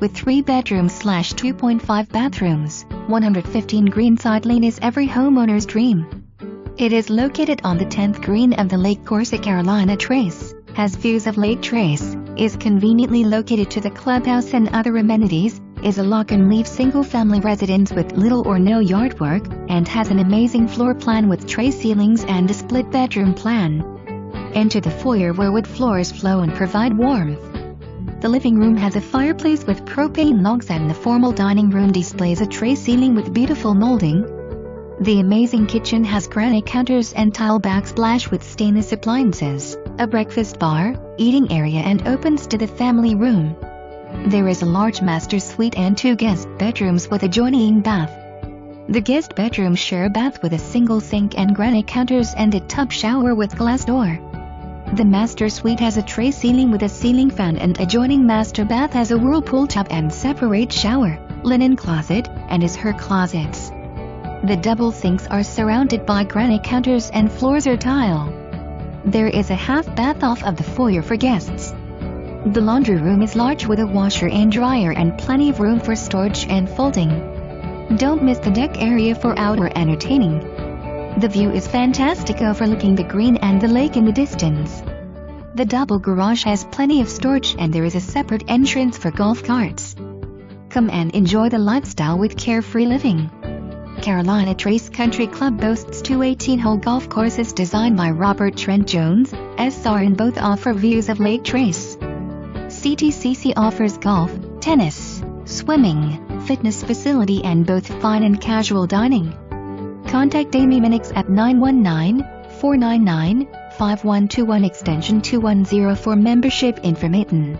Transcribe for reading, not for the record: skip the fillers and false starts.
with 3 bedrooms/2.5 bathrooms. 115 Greenside Lane is every homeowner's dream. It is located on the 10th green of the Lake Course at Carolina Trace, has views of Lake Trace, is conveniently located to the clubhouse and other amenities, is a lock-and-leave single-family residence with little or no yard work, and has an amazing floor plan with tray ceilings and a split bedroom plan. Enter the foyer where wood floors flow and provide warmth. The living room has a fireplace with propane logs, and the formal dining room displays a tray ceiling with beautiful molding. The amazing kitchen has granite counters and tile backsplash with stainless appliances, a breakfast bar, eating area, and opens to the family room. There is a large master suite and 2 guest bedrooms with adjoining bath. The guest bedrooms share a bath with a single sink and granite counters and a tub shower with glass door. The master suite has a tray ceiling with a ceiling fan, and adjoining master bath has a whirlpool tub and separate shower, linen closet, and her closets. The double sinks are surrounded by granite counters and floors are tile. There is a half bath off of the foyer for guests. The laundry room is large with a washer and dryer and plenty of room for storage and folding. Don't miss the deck area for outdoor entertaining. The view is fantastic, overlooking the green and the lake in the distance. The double garage has plenty of storage, and there is a separate entrance for golf carts. Come and enjoy the lifestyle with carefree living. Carolina Trace Country Club boasts 2 18-hole golf courses designed by Robert Trent Jones, SR, and both offer views of Lake Trace. CTCC offers golf, tennis, swimming, fitness facility, and both fine and casual dining. Contact Amy Minix at 919-499-5121 extension 210 for membership information.